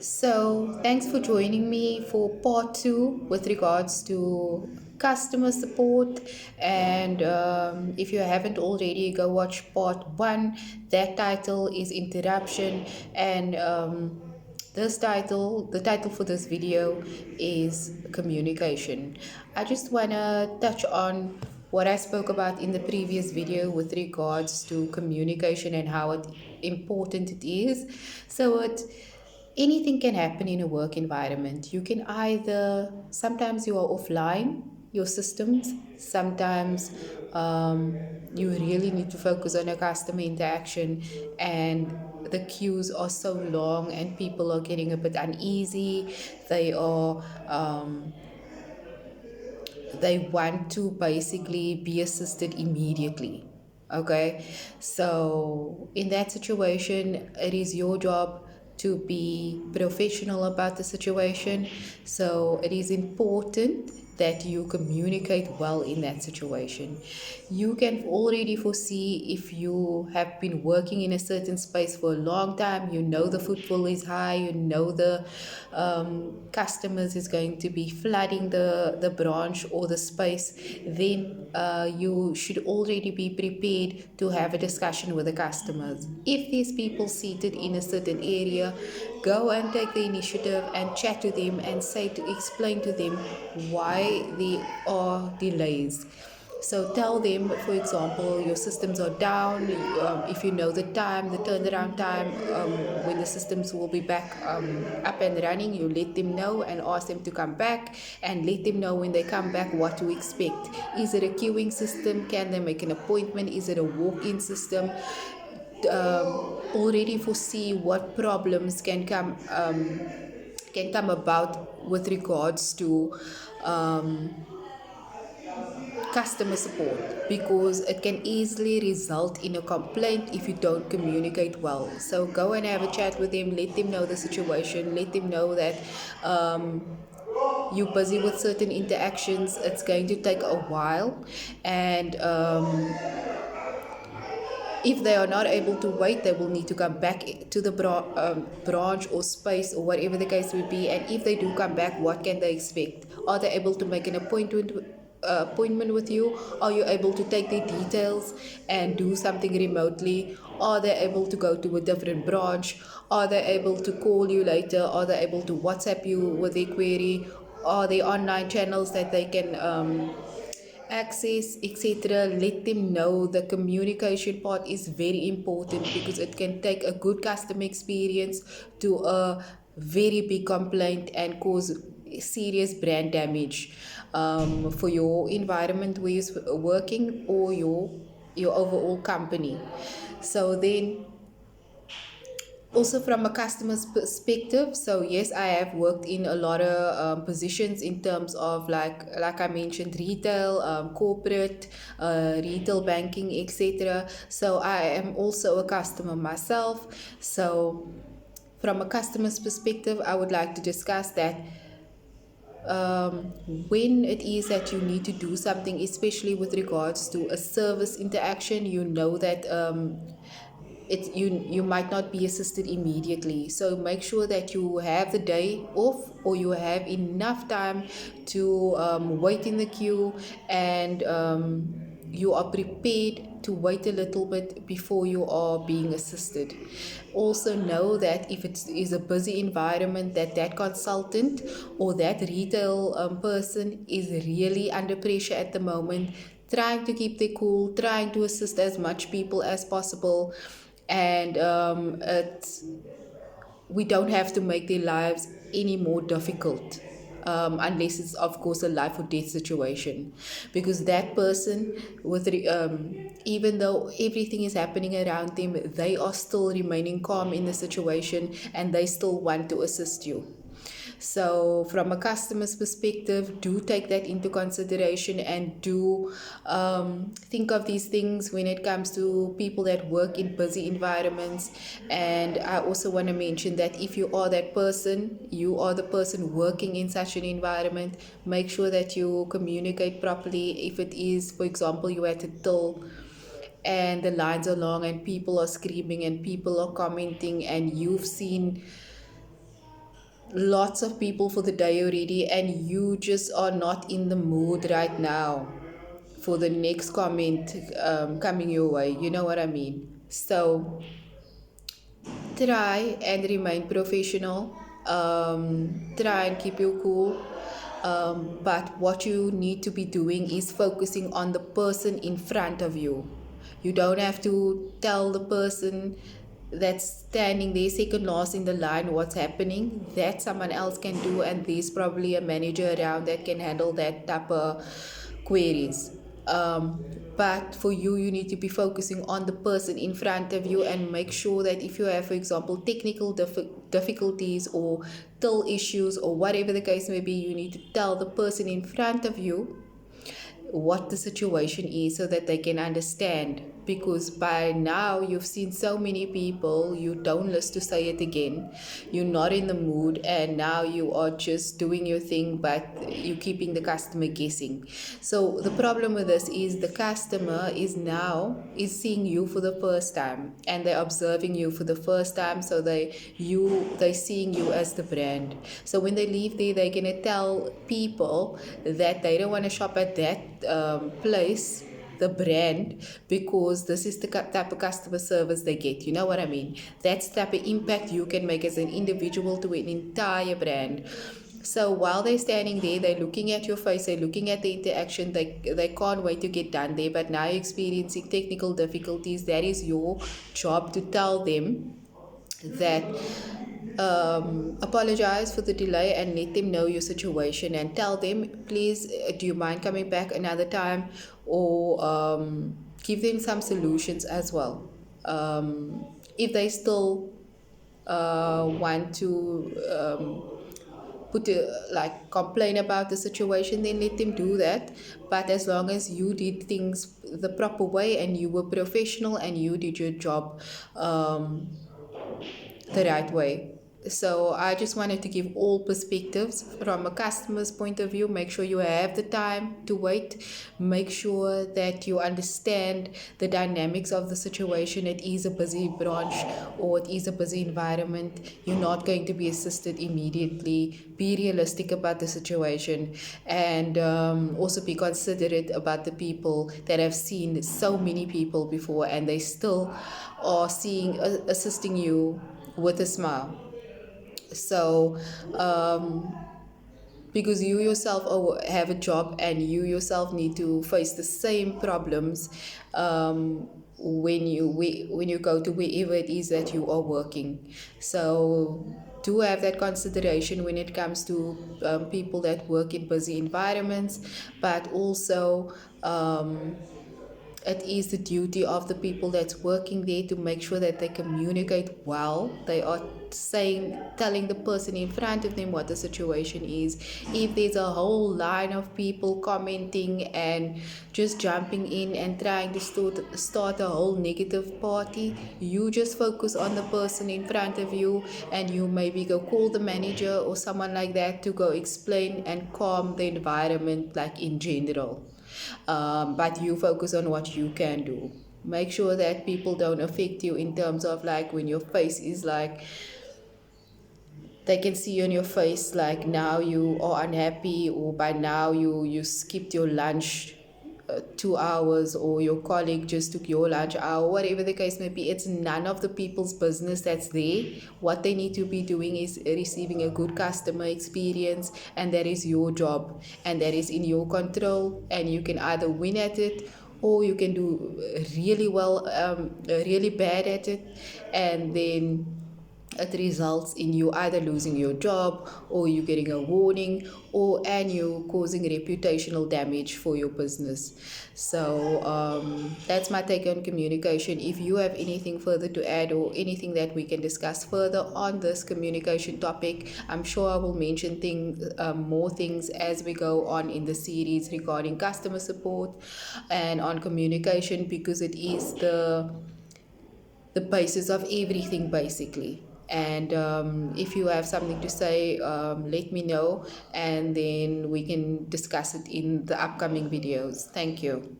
So, thanks for joining me for part two with regards to customer support. And if you haven't already, go watch part one. That title is Interruption. And the title for this video is Communication. I just want to touch on what I spoke about in the previous video with regards to communication and how important it is. So, anything can happen in a work environment. You can either, sometimes you are offline, your systems, sometimes um, you really need to focus on a customer interaction and the queues are so long and people are getting a bit uneasy. They are they want to basically be assisted immediately. Okay, so in that situation, it is your job to be professional about the situation. So it is important that you communicate well in that situation. You can already foresee if you have been working in a certain space for a long time, you know the footfall is high, you know the customers is going to be flooding the branch or the space, then you should already be prepared to have a discussion with the customers. If these people seated in a certain area, go and take the initiative and chat to them and explain to them why there are delays. So tell them, for example, your systems are down. If you know the time, the turnaround time, when the systems will be back up and running, you let them know and ask them to come back and let them know when they come back what to expect. Is it a queuing system? Can they make an appointment? Is it a walk-in system? Already foresee what problems can come about with regards to customer support, because it can easily result in a complaint if you don't communicate well. So go and have a chat with them, let them know the situation, let them know that you're busy with certain interactions, it's going to take a while, and if they are not able to wait, they will need to come back to the branch or space or whatever the case may be. And if they do come back, what can they expect? Are they able to make an appointment with you? Are you able to take their details and do something remotely? Are they able to go to a different branch? Are they able to call you later? Are they able to WhatsApp you with their query? Are there online channels that they can access, etc. Let them know the communication part is very important, because it can take a good customer experience to a very big complaint and cause serious brand damage for your environment where you're working, or your overall company. So then, also from a customer's perspective, so yes, I have worked in a lot of positions in terms of, like I mentioned, retail, corporate, retail banking, etc. So I am also a customer myself. So from a customer's perspective, I would like to discuss that when it is that you need to do something, especially with regards to a service interaction, you know that you might not be assisted immediately. So make sure that you have the day off, or you have enough time to wait in the queue, and you are prepared to wait a little bit before you are being assisted. Also know that if it is a busy environment, that consultant or that retail person is really under pressure at the moment, trying to keep their cool, trying to assist as much people as possible. And we don't have to make their lives any more difficult, unless it's of course a life or death situation, because that person even though everything is happening around them, they are still remaining calm in the situation and they still want to assist you. So, from a customer's perspective, do take that into consideration and do think of these things when it comes to people that work in busy environments. And I also want to mention that if you are that person, you are the person working in such an environment, make sure that you communicate properly. If it is, for example, you at a till and the lines are long and people are screaming and people are commenting, and you've seen lots of people for the day already, and you just are not in the mood right now for the next comment coming your way. You know what I mean? So try and remain professional. Try and keep you cool. But what you need to be doing is focusing on the person in front of you. You don't have to tell the person that's standing there second last in the line what's happening. That someone else can do, and there's probably a manager around that can handle that type of queries. But for you, you need to be focusing on the person in front of you and make sure that if you have, for example, technical difficulties or till issues or whatever the case may be, you need to tell the person in front of you what the situation is so that they can understand, because by now you've seen so many people, you don't list to say it again, you're not in the mood, and now you are just doing your thing but you're keeping the customer guessing. So the problem with this is the customer is seeing you for the first time, and they're observing you for the first time, so they seeing you as the brand. So when they leave there, they're gonna tell people that they don't want to shop at that place, the brand, because this is the type of customer service they get. You know what I mean? That's the type of impact you can make as an individual to an entire brand. So while they're standing there, they're looking at your face, they're looking at the interaction, they can't wait to get done there, but now you're experiencing technical difficulties. That is your job to tell them that apologize for the delay and let them know your situation, and tell them, please, do you mind coming back another time, or give them some solutions as well. If they still want to complain about the situation, then let them do that. But as long as you did things the proper way and you were professional and you did your job the right way. So I just wanted to give all perspectives from a customer's point of view. Make sure you have the time to wait. Make sure that you understand the dynamics of the situation. It is a busy branch, or it is a busy environment. You're not going to be assisted immediately. Be realistic about the situation, and also be considerate about the people that have seen so many people before, and they still are assisting you with a smile. So because you yourself have a job, and you yourself need to face the same problems when you go to wherever it is that you are working. So do have that consideration when it comes to people that work in busy environments, but also it is the duty of the people that's working there to make sure that they communicate well. They are telling the person in front of them what the situation is. If there's a whole line of people commenting and just jumping in and trying to start a whole negative party, you just focus on the person in front of you, and you maybe go call the manager or someone like that to go explain and calm the environment, like in general. But you focus on what you can do. Make sure that people don't affect you in terms of like when your face is like, they can see on your face like now you are unhappy, or by now you skipped your lunch 2 hours, or your colleague just took your lunch hour, whatever the case may be. It's none of the people's business that's there. What they need to be doing is receiving a good customer experience, and that is your job, and that is in your control, and you can either win at it, or you can do really well, really bad at it, and then it results in you either losing your job, or you getting a warning, and you causing reputational damage for your business. So that's my take on communication. If you have anything further to add, or anything that we can discuss further on this communication topic, I'm sure I will mention more things as we go on in the series regarding customer support and on communication, because it is the basis of everything basically. And if you have something to say, let me know, and then we can discuss it in the upcoming videos. Thank you.